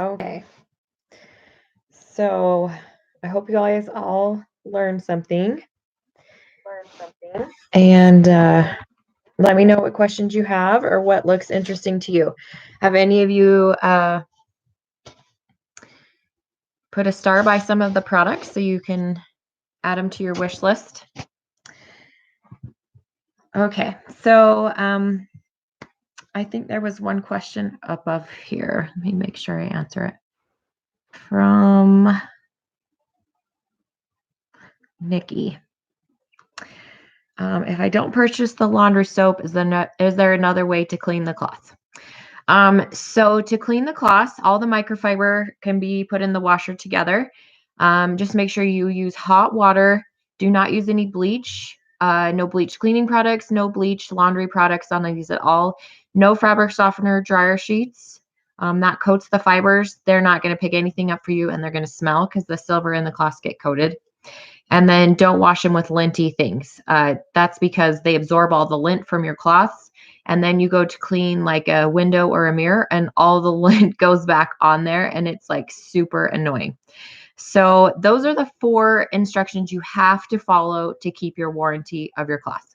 Okay. So I hope you guys all learned something. And let me know what questions you have or what looks interesting to you. Have any of you put a star by some of the products so you can add them to your wish list? Okay, so I think there was one question above here. Let me make sure I answer it. From Nikki. If I don't purchase the laundry soap, is there another way to clean the cloth? So to clean the cloth, all the microfiber can be put in the washer together. Just make sure you use hot water. Do not use any bleach. No bleach cleaning products, no bleach laundry products on these at all. No fabric softener dryer sheets. That coats the fibers. They're not going to pick anything up for you, and they're going to smell because the silver in the cloths get coated. And then don't wash them with linty things. That's because they absorb all the lint from your cloths. And then you go to clean like a window or a mirror, and all the lint goes back on there, and it's like super annoying. So those are the 4 instructions you have to follow to keep your warranty of your cloth.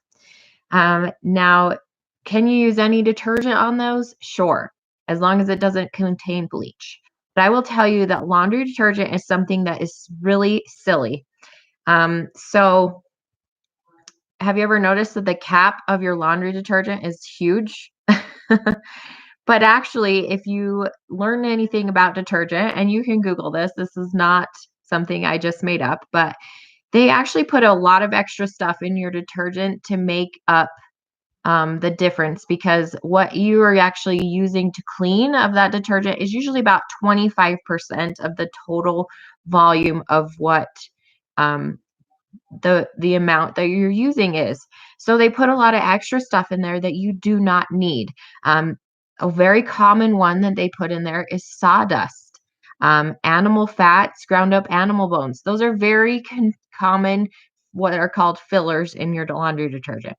Now, can you use any detergent on those? Sure, as long as it doesn't contain bleach. But I will tell you that laundry detergent is something that is really silly. So have you ever noticed that the cap of your laundry detergent is huge? But actually, if you learn anything about detergent, and you can Google this is not something I just made up, but they actually put a lot of extra stuff in your detergent to make up the difference, because what you are actually using to clean of that detergent is usually about 25% of the total volume of what um, the amount that you're using is. So they put a lot of extra stuff in there that you do not need. A very common one that they put in there is sawdust, animal fats, ground up animal bones. Those are very common, what are called fillers in your laundry detergent.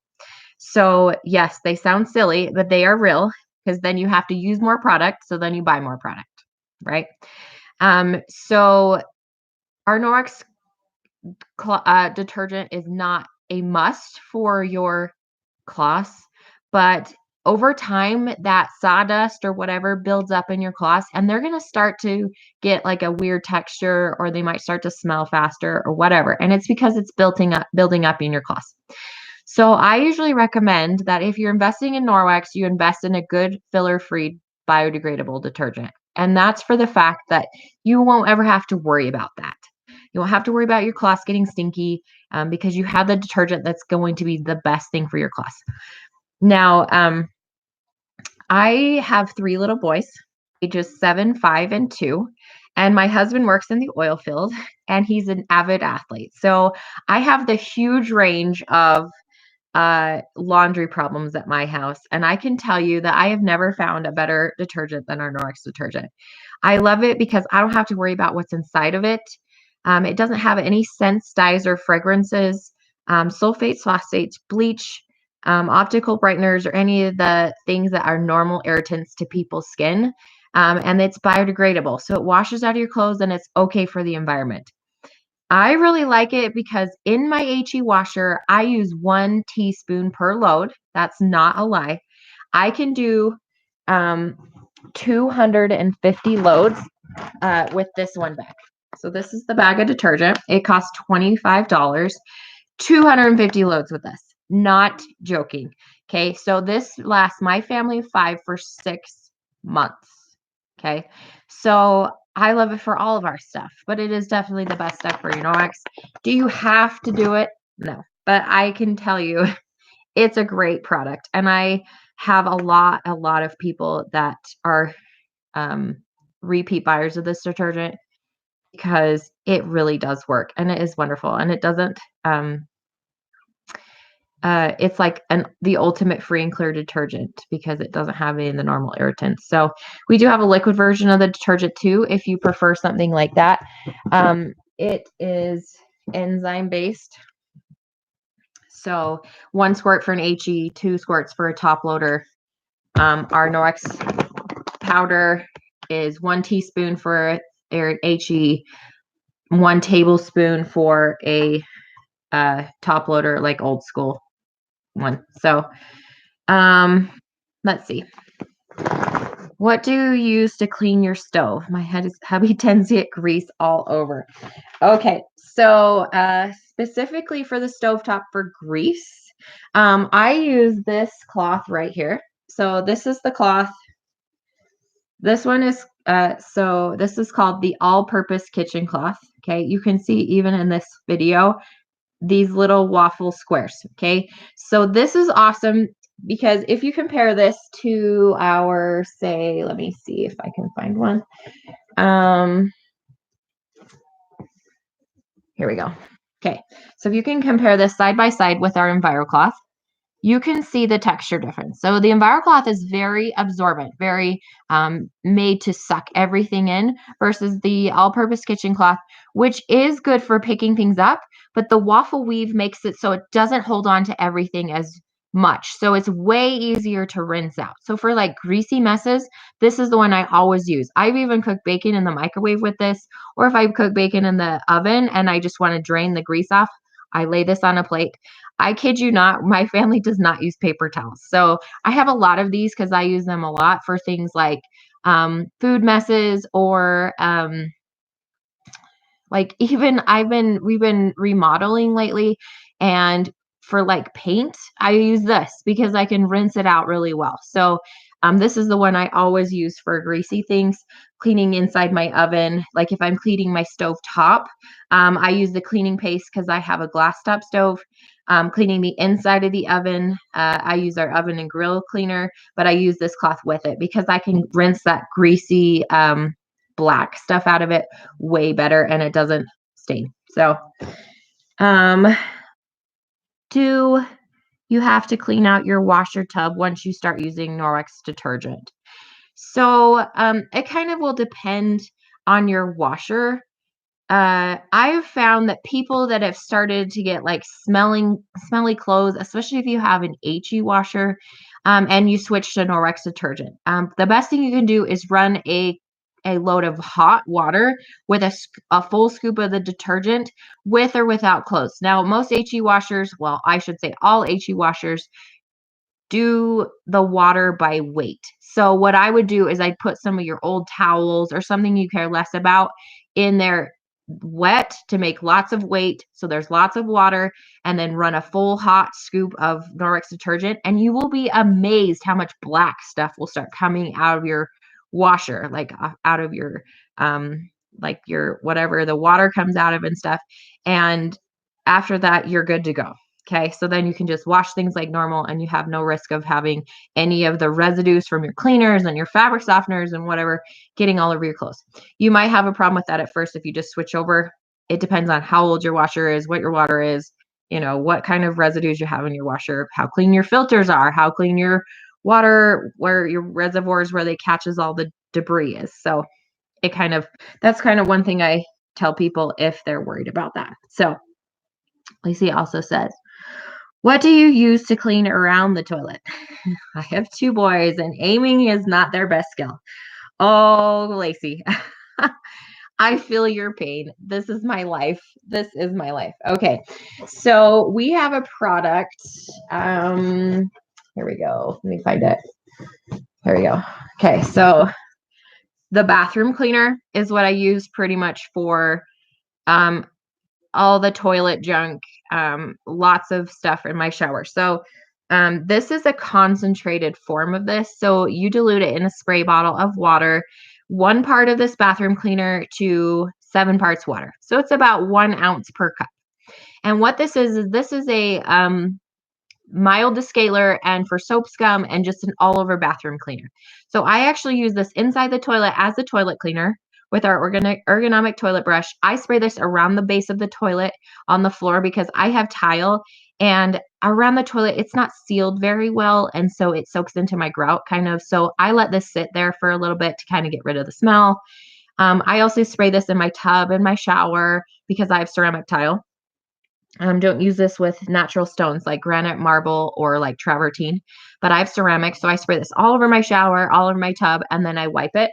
So yes, they sound silly, but they are real, because then you have to use more product. So then you buy more product, right? So our Norwex detergent is not a must for your cloths, but over time that sawdust or whatever builds up in your cloths, and they're going to start to get like a weird texture, or they might start to smell faster or whatever, and it's because it's building up in your cloths. So I usually recommend that if you're investing in Norwex, you invest in a good filler-free biodegradable detergent, and that's for the fact that you won't ever have to worry about that. You won't have to worry about your cloths getting stinky, because you have the detergent that's going to be the best thing for your cloths. Now, I have 3 little boys, ages 7, 5, and 2, and my husband works in the oil field, and he's an avid athlete. So I have the huge range of laundry problems at my house, and I can tell you that I have never found a better detergent than our Norwex detergent. I love it because I don't have to worry about what's inside of it. It doesn't have any scents, dyes, or fragrances, sulfates, phosphates, bleach, optical brighteners, or any of the things that are normal irritants to people's skin. And it's biodegradable, so it washes out of your clothes, and it's okay for the environment. I really like it because in my HE washer, I use 1 teaspoon per load. That's not a lie. I can do 250 loads with this one bag. So this is the bag of detergent. It costs $25. 250 loads with this. Not joking. Okay, so this lasts my family of 5 for 6 months. Okay, so I love it for all of our stuff, but it is definitely the best stuff for your Norwex. Do you have to do it? No, but I can tell you it's a great product, and I have a lot of people that are repeat buyers of this detergent because it really does work, and it is wonderful, and it doesn't it's like the ultimate free and clear detergent because it doesn't have any of the normal irritants. So we do have a liquid version of the detergent too, if you prefer something like that. It is enzyme based. So 1 squirt for an HE, 2 squirts for a top loader. Our Norwex powder is 1 teaspoon for an HE, 1 tablespoon for a top loader, like old school one. So let's see. What do you use to clean your stove? My hubby tends to get grease all over. Okay, so specifically for the stovetop for grease, I use this cloth right here. So this is the cloth. This one is so this is called the all-purpose kitchen cloth. Okay, you can see even in this video these little waffle squares. Okay, so this is awesome because if you compare this to our, say, let me see if I can find one. Here we go. Okay, so if you can compare this side by side with our EnviroCloth, you can see the texture difference. So the EnviroCloth is very absorbent, very made to suck everything in versus the all-purpose kitchen cloth, which is good for picking things up, but the waffle weave makes it so it doesn't hold on to everything as much. So it's way easier to rinse out. So for like greasy messes, this is the one I always use. I've even cooked bacon in the microwave with this, or if I cook bacon in the oven and I just want to drain the grease off, I lay this on a plate. I kid you not, my family does not use paper towels. So I have a lot of these because I use them a lot for things like food messes or like even we've been remodeling lately, and for like paint, I use this because I can rinse it out really well. So this is the one I always use for greasy things, cleaning inside my oven. Like if I'm cleaning my stove top, I use the cleaning paste because I have a glass top stove. Cleaning the inside of the oven, I use our oven and grill cleaner, but I use this cloth with it because I can rinse that greasy black stuff out of it way better and it doesn't stain. So, do you have to clean out your washer tub once you start using Norwex detergent? So, it kind of will depend on your washer. I've found that people that have started to get like smelly clothes, especially if you have an HE washer, and you switch to Norwex detergent. The best thing you can do is run a load of hot water with a full scoop of the detergent with or without clothes. Now, most HE washers, well, I should say all HE washers do the water by weight. So what I would do is I'd put some of your old towels or something you care less about in there wet to make lots of weight. So there's lots of water, and then run a full hot scoop of Norwex detergent, and you will be amazed how much black stuff will start coming out of your washer, like out of your like your whatever the water comes out of and stuff. And after that, you're good to go. Okay, so then you can just wash things like normal and you have no risk of having any of the residues from your cleaners and your fabric softeners and whatever getting all over your clothes. You might have a problem with that at first if you just switch over. It depends on how old your washer is, what your water is, you know, what kind of residues you have in your washer, how clean your filters are, how clean your water, where your reservoirs where they catches all the debris is. So that's kind of one thing I tell people if they're worried about that. So Lacey also says, what do you use to clean around the toilet? I have 2 boys and aiming is not their best skill. Oh, Lacey, I feel your pain. This is my life. This is my life. Okay. So we have a product. Here we go. Let me find it. Here we go. Okay. So the bathroom cleaner is what I use pretty much for all the toilet junk, lots of stuff in my shower. So this is a concentrated form of this. So you dilute it in a spray bottle of water, 1 part of this bathroom cleaner to 7 parts water. So it's about 1 ounce per cup. And what this is this is a mild descaler and for soap scum and just an all over bathroom cleaner. So I actually use this inside the toilet as the toilet cleaner with our ergonomic toilet brush. I spray this around the base of the toilet on the floor because I have tile, and around the toilet it's not sealed very well, and so it soaks into my grout kind of. So I let this sit there for a little bit to kind of get rid of the smell. I also spray this in my tub and my shower because I have ceramic tile. Don't use this with natural stones like granite, marble, or like travertine, but I have ceramic, so I spray this all over my shower, all over my tub, and then I wipe it.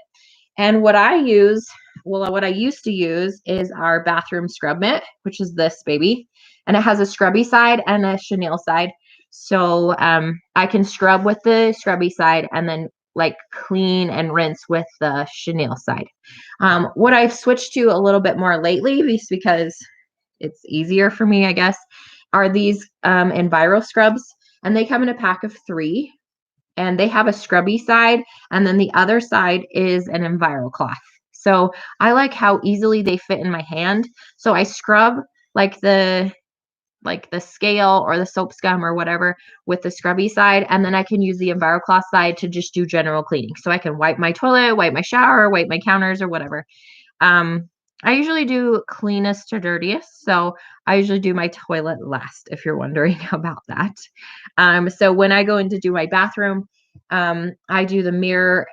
And what I use, well, what I used to use is our bathroom scrub mitt, which is this baby. And it has a scrubby side and a chenille side. So I can scrub with the scrubby side and then like clean and rinse with the chenille side. What I've switched to a little bit more lately is because it's easier for me, I guess, are these Enviro scrubs. And they come in a pack of 3. And they have a scrubby side, and then the other side is an Enviro cloth. So I like how easily they fit in my hand. So I scrub like the scale or the soap scum or whatever with the scrubby side, and then I can use the Enviro cloth side to just do general cleaning. So I can wipe my toilet, wipe my shower, wipe my counters or whatever. Um, I usually do cleanest to dirtiest. So I usually do my toilet last, if you're wondering about that. So when I go in to do my bathroom, I do the mirror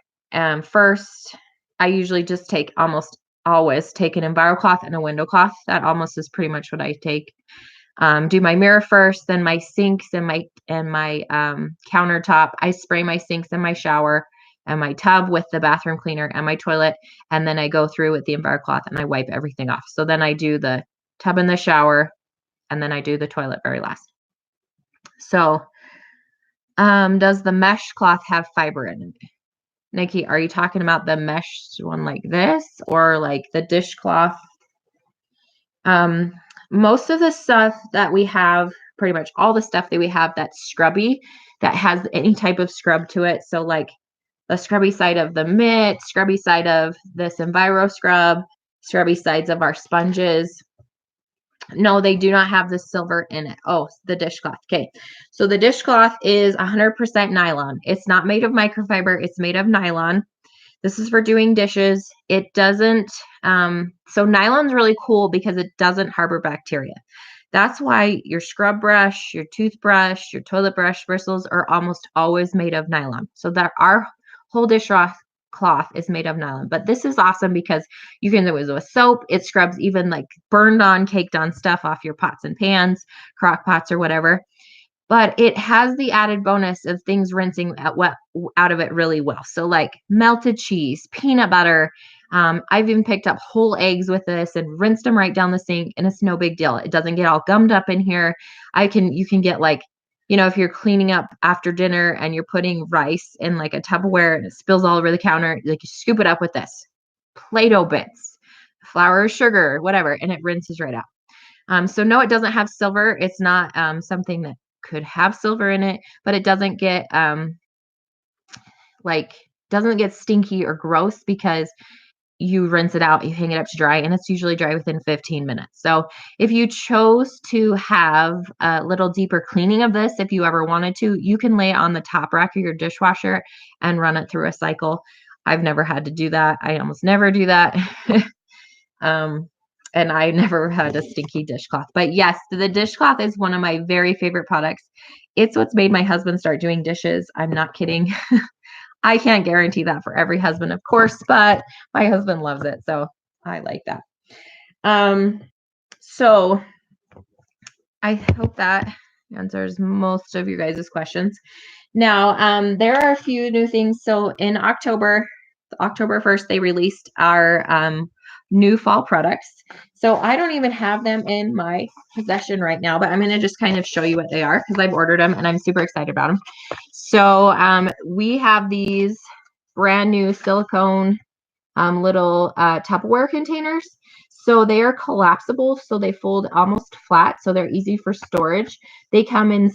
first. I usually just almost always take an Enviro cloth and a window cloth. That almost is pretty much what I take. Do my mirror first, then my sinks and my countertop. I spray my sinks and my shower and my tub with the bathroom cleaner and my toilet, and then I go through with the Enviro cloth and I wipe everything off. So then I do the tub and the shower, and then I do the toilet very last. So, does the mesh cloth have fiber in it? Nikki, are you talking about the mesh one like this or like the dishcloth? Most of the stuff that we have, pretty much all the stuff that we have that's scrubby, that has any type of scrub to it. So like the scrubby side of the mitt, scrubby side of this Enviro scrub, scrubby sides of our sponges. No, they do not have the silver in it. Oh, the dishcloth. Okay. So the dishcloth is 100% nylon. It's not made of microfiber. It's made of nylon. This is for doing dishes. It doesn't, so nylon's really cool because it doesn't harbor bacteria. That's why your scrub brush, your toothbrush, your toilet brush bristles are almost always made of nylon. So that our whole dishcloth is made of nylon. But this is awesome because you can do it with soap. It scrubs even like burned on, caked on stuff off your pots and pans, crock pots or whatever. But it has the added bonus of things rinsing out of it really well. So like melted cheese, peanut butter. I've even picked up whole eggs with this and rinsed them right down the sink, and it's no big deal. It doesn't get all gummed up in here. You can get like, if you're cleaning up after dinner and you're putting rice in like a Tupperware and it spills all over the counter, like you scoop it up with this Play-Doh bits, flour, sugar, whatever, and it rinses right out. So no, it doesn't have silver. It's not something that could have silver in it, but it doesn't get stinky or gross because you rinse it out, you hang it up to dry, and it's usually dry within 15 minutes. So if you chose to have a little deeper cleaning of this, if you ever wanted to, you can lay it on the top rack of your dishwasher and run it through a cycle. I've never had to do that. I almost never do that. And I never had a stinky dishcloth. But yes, the dishcloth is one of my very favorite products. It's what's made my husband start doing dishes. I'm not kidding. I can't guarantee that for every husband, of course, but my husband loves it. So I like that. So I hope that answers most of you guys' questions. Now, there are a few new things. So in October 1st, they released our new fall products. So I don't even have them in my possession right now, but I'm going to just kind of show you what they are because I've ordered them and I'm super excited about them. So we have these brand new silicone little Tupperware containers. So they are collapsible, so they fold almost flat, so they're easy for storage. They come in,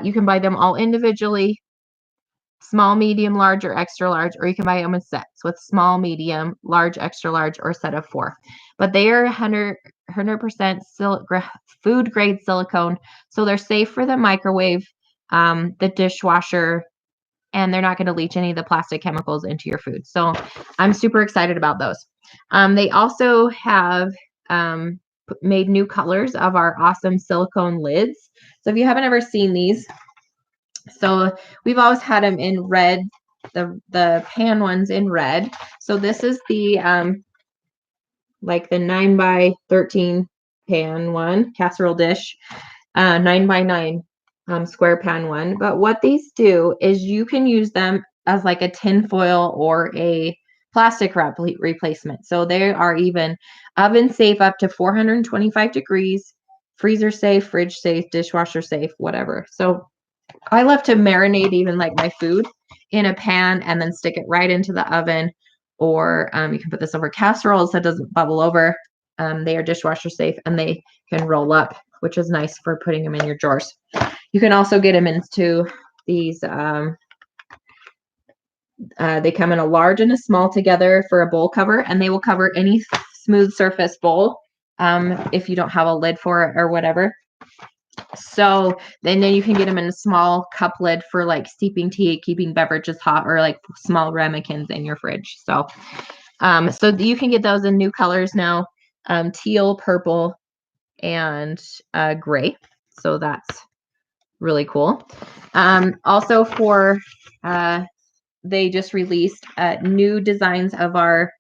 you can buy them all individually, small, medium, large, or extra large, or you can buy them in sets with small, medium, large, extra large, or a set of 4. But they are 100% food grade silicone, so they're safe for the microwave, the dishwasher, and they're not going to leach any of the plastic chemicals into your food. So I'm super excited about those. They also have made new colors of our awesome silicone lids. So if you haven't ever seen these, so we've always had them in red, the pan ones in red. So this is the like the 9x13 pan one, casserole dish, 9x9 square pan one. But what these do is you can use them as like a tin foil or a plastic wrap replacement. So they are even oven safe up to 425 degrees, freezer safe, fridge safe, dishwasher safe, whatever. So I love to marinate even like my food in a pan and then stick it right into the oven. Or you can put this over casseroles so it doesn't bubble over. They are dishwasher safe and they can roll up, which is nice for putting them in your drawers. You can also get them into these, they come in a large and a small together for a bowl cover, and they will cover any smooth surface bowl if you don't have a lid for it or whatever. So then you can get them in a small cup lid for like steeping tea, keeping beverages hot, or like small ramekins in your fridge. So, so you can get those in new colors now, teal, purple, and gray. So that's really cool. Also for, they just released new designs of our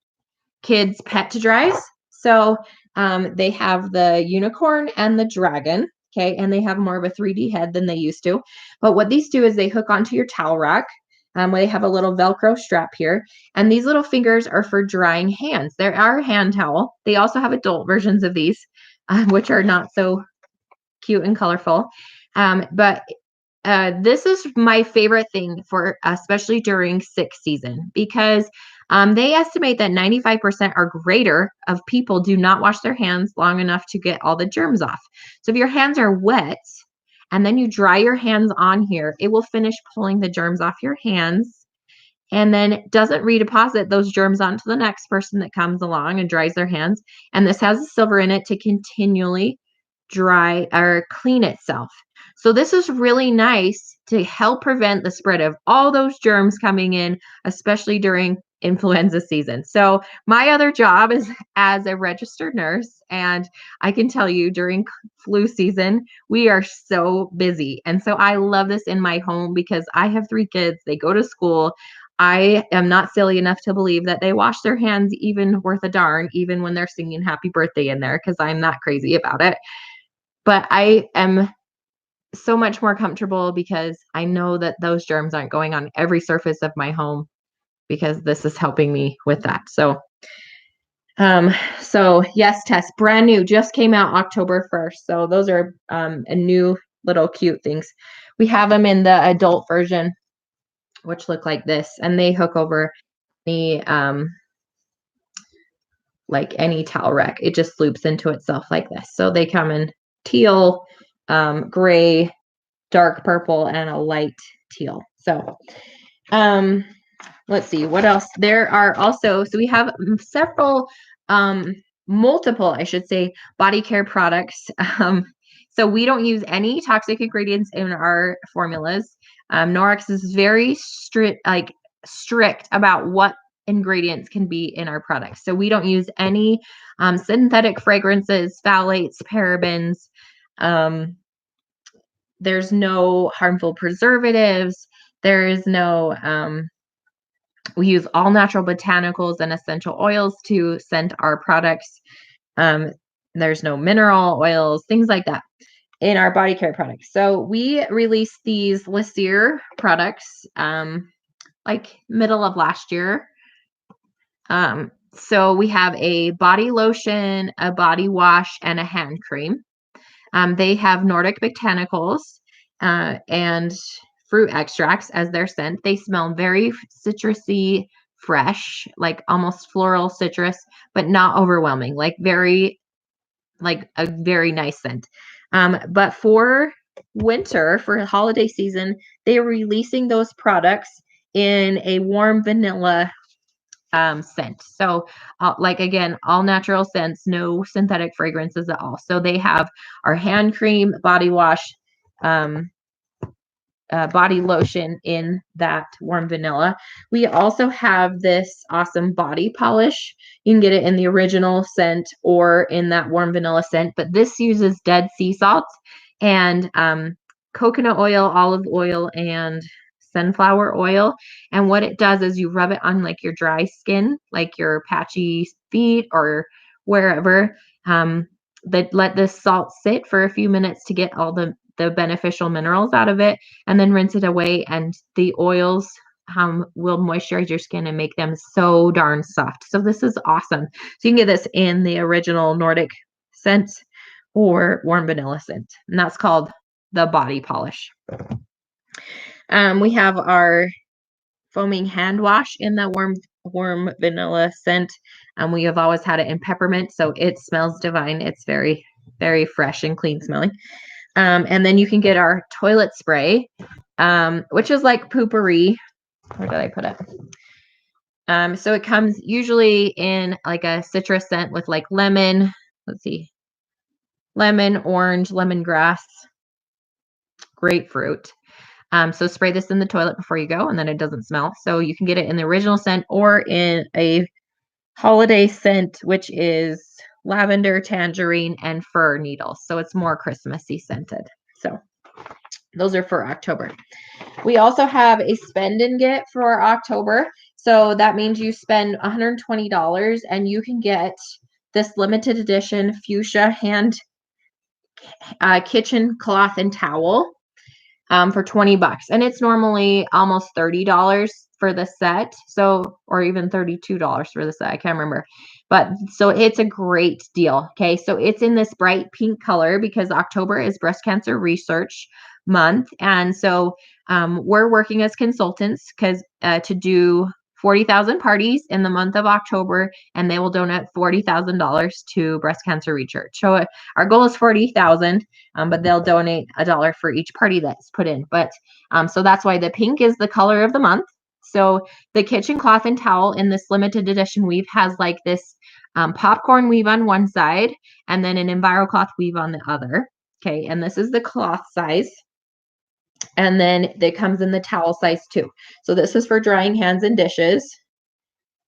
kids' pet to dries. So they have the unicorn and the dragon. Okay, and they have more of a 3D head than they used to. But what these do is they hook onto your towel rack. Where they have a little Velcro strap here. And these little fingers are for drying hands. There are hand towel. They also have adult versions of these, which are not so cute and colorful. But this is my favorite thing for, especially during sick season, because they estimate that 95% or greater of people do not wash their hands long enough to get all the germs off. So if your hands are wet and then you dry your hands on here, it will finish pulling the germs off your hands and then doesn't redeposit those germs onto the next person that comes along and dries their hands. And this has a silver in it to continually dry or clean itself. So this is really nice to help prevent the spread of all those germs coming in, especially during influenza season. So my other job is as a registered nurse, and I can tell you during flu season, we are so busy. And so I love this in my home because I have 3 kids, they go to school. I am not silly enough to believe that they wash their hands even worth a darn, even when they're singing happy birthday in there, because I'm not crazy about it. But I am so much more comfortable because I know that those germs aren't going on every surface of my home, because this is helping me with that. So, yes, Tess, brand new, just came out October 1st. So those are a new little cute things. We have them in the adult version, which look like this, and they hook over the like any towel rack. It just loops into itself like this. So they come in teal, gray, dark purple, and a light teal. So let's see what else. There are also, so we have several, multiple, I should say, body care products. So we don't use any toxic ingredients in our formulas. Norix is very strict about what ingredients can be in our products. So we don't use any synthetic fragrances, phthalates, parabens. There's no harmful preservatives. There is no, we use all natural botanicals and essential oils to scent our products. There's no mineral oils, things like that in our body care products. So we released these Laci products like middle of last year. So we have a body lotion, a body wash, and a hand cream. They have Nordic botanicals and fruit extracts as their scent. They smell very citrusy, fresh, like almost floral citrus, but not overwhelming, like a very nice scent. But for winter, for holiday season, they are releasing those products in a warm vanilla scent. So like again, all natural scents, no synthetic fragrances at all. So they have our hand cream, body wash, body lotion in that warm vanilla. We also have this awesome body polish. You can get it in the original scent or in that warm vanilla scent, but this uses dead sea salt and coconut oil, olive oil, and sunflower oil. And what it does is you rub it on like your dry skin, like your patchy feet or wherever. Let this salt sit for a few minutes to get all the beneficial minerals out of it, and then rinse it away. And the oils will moisturize your skin and make them so darn soft. So this is awesome. So you can get this in the original Nordic scent or warm vanilla scent, and that's called the body polish. We have our foaming hand wash in the warm vanilla scent. We have always had it in peppermint, so it smells divine. It's very, very fresh and clean smelling. And then you can get our toilet spray, which is like poopery. Where did I put it? So it comes usually in like a citrus scent with like lemon. Let's see. Lemon, orange, lemongrass, grapefruit. So spray this in the toilet before you go, and then it doesn't smell. So you can get it in the original scent or in a holiday scent, which is lavender, tangerine, and fir needles. So it's more Christmassy scented. So those are for October. We also have a spend and get for October. So that means you spend $120 and you can get this limited edition fuchsia hand kitchen cloth and towel for $20. And it's normally almost $30 for the set. So, or even $32 for the set. I can't remember. But so it's a great deal. Okay. So it's in this bright pink color because October is breast cancer research month. And so we're working as consultants because to do 40,000 parties in the month of October, and they will donate $40,000 to breast cancer research. So our goal is 40,000, but they'll donate $1 for each party that's put in. But so that's why the pink is the color of the month. So the kitchen cloth and towel in this limited edition weave has like this popcorn weave on one side and then an EnviroCloth weave on the other. Okay, and this is the cloth size. And then it comes in the towel size too. So this is for drying hands and dishes.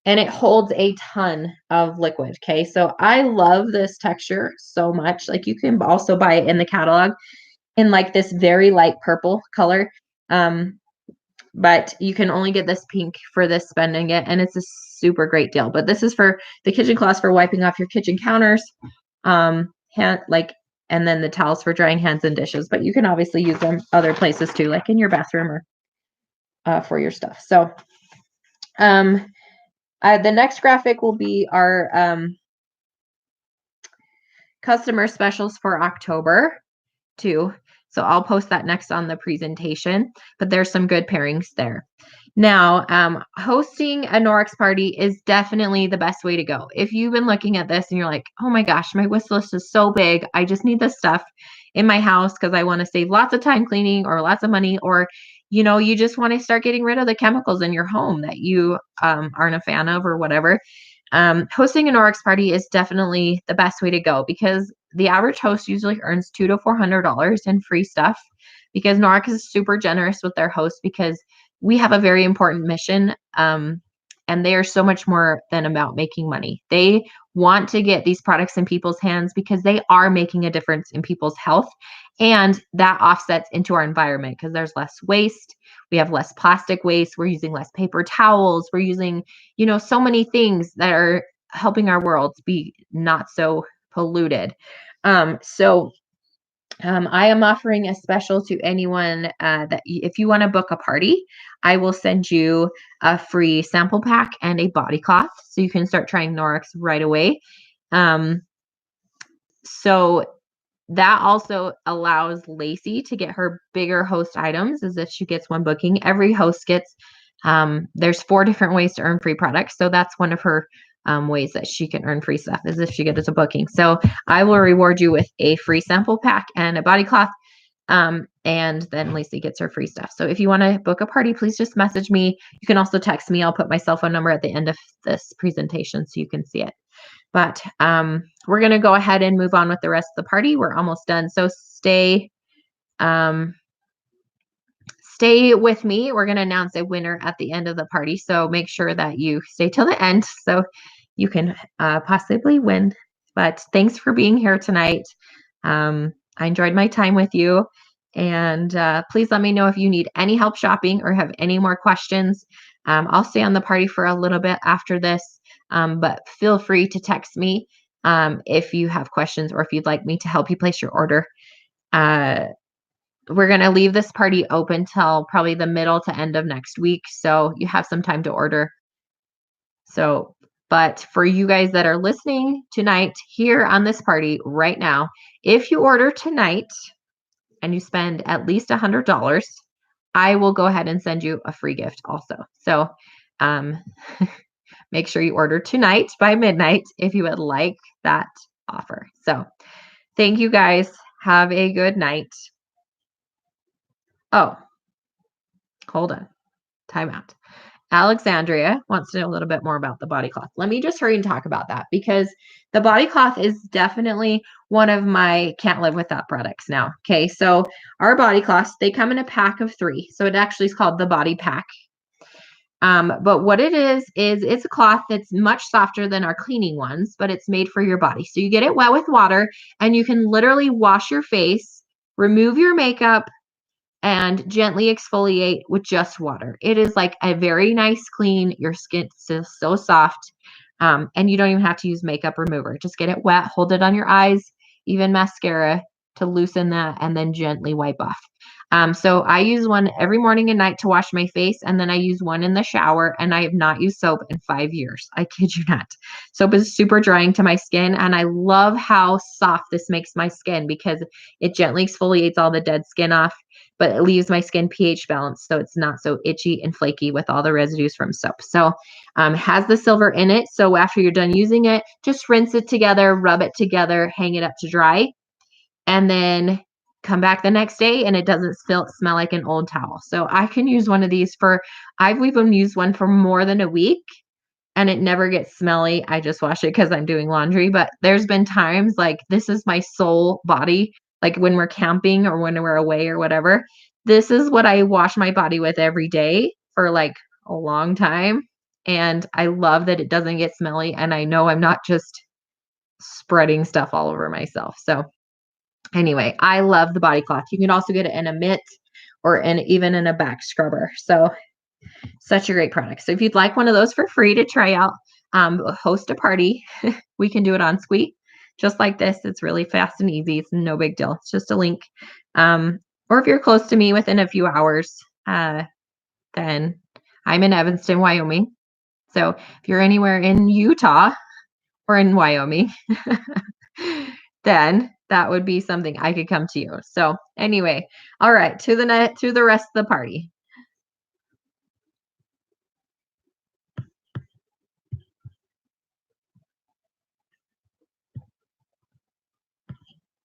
And it holds a ton of liquid. Okay. So I love this texture so much. Like you can also buy it in the catalog in like this very light purple color. But you can only get this pink for this spending it. And it's a super great deal. But this is for the kitchen cloths for wiping off your kitchen counters. And then the towels for drying hands and dishes, but you can obviously use them other places too, like in your bathroom or for your stuff. So the next graphic will be our customer specials for October too. So I'll post that next on the presentation, but there's some good pairings there. Now, hosting a Norix party is definitely the best way to go. If you've been looking at this and you're like, oh my gosh, my wish list is so big. I just need this stuff in my house because I want to save lots of time cleaning or lots of money, or, you just want to start getting rid of the chemicals in your home that you aren't a fan of or whatever. Hosting a Norix party is definitely the best way to go because the average host usually earns $200 to $400 in free stuff because Norix is super generous with their hosts because we have a very important mission. And they are so much more than about making money. They want to get these products in people's hands because they are making a difference in people's health. And that offsets into our environment because there's less waste. We have less plastic waste. We're using less paper towels. We're using, so many things that are helping our world be not so polluted. I am offering a special to anyone that if you want to book a party, I will send you a free sample pack and a body cloth so you can start trying Norix right away. So that also allows Laci to get her bigger host items as if she gets one booking. Every host gets, there's 4 different ways to earn free products. So that's one of her ways that she can earn free stuff is if she gets a booking. So I will reward you with a free sample pack and a body cloth. And then Laci gets her free stuff. So if you want to book a party, please just message me. You can also text me. I'll put my cell phone number at the end of this presentation so you can see it. But we're going to go ahead and move on with the rest of the party. We're almost done. So stay with me. We're going to announce a winner at the end of the party. So make sure that you stay till the end so you can possibly win. But thanks for being here tonight. I enjoyed my time with you. And please let me know if you need any help shopping or have any more questions. I'll stay on the party for a little bit after this, but feel free to text me if you have questions or if you'd like me to help you place your order. we're going to leave this party open till probably the middle to end of next week. So you have some time to order. So, but for you guys that are listening tonight here on this party right now, if you order tonight and you spend at least $100, I will go ahead and send you a free gift also. So, um, make sure you order tonight by midnight if you would like that offer. So, thank you guys. Have a good night. Oh, hold on. Time out. Alexandria wants to know a little bit more about the body cloth. Let me just hurry and talk about that because the body cloth is definitely one of my can't live without products now. Okay, so our body cloths, they come in a pack of 3. So it actually is called the body pack. But what it is it's a cloth that's much softer than our cleaning ones, but it's made for your body. So you get it wet with water and you can literally wash your face, remove your makeup, and gently exfoliate with just water. It is like a very nice clean. Your skin is so soft. And you don't even have to use makeup remover. Just get it wet, hold it on your eyes, even mascara to loosen that, and then gently wipe off. So I use one every morning and night to wash my face, and then I use one in the shower, and I have not used soap in 5 years. I kid you not. Soap is super drying to my skin, and I love how soft this makes my skin because it gently exfoliates all the dead skin off, but it leaves my skin pH balanced so it's not so itchy and flaky with all the residues from soap. So has the silver in it. So after you're done using it, just rinse it together, rub it together, hang it up to dry, and then come back the next day and it doesn't smell like an old towel. So I can use one of these I've even used one for more than a week and it never gets smelly. I just wash it because I'm doing laundry. But there's been times like this is my sole body, like when we're camping or when we're away or whatever. This is what I wash my body with every day for like a long time. And I love that it doesn't get smelly. And I know I'm not just spreading stuff all over myself. So anyway, I love the body cloth. You can also get it in a mitt or even in a back scrubber. So such a great product. So if you'd like one of those for free to try out, host a party, we can do it on Squeak, just like this. It's really fast and easy. It's no big deal. It's just a link. Or if you're close to me within a few hours, then I'm in Evanston, Wyoming. So if you're anywhere in Utah or in Wyoming, then that would be something I could come to you. So anyway, all right, to the rest of the party.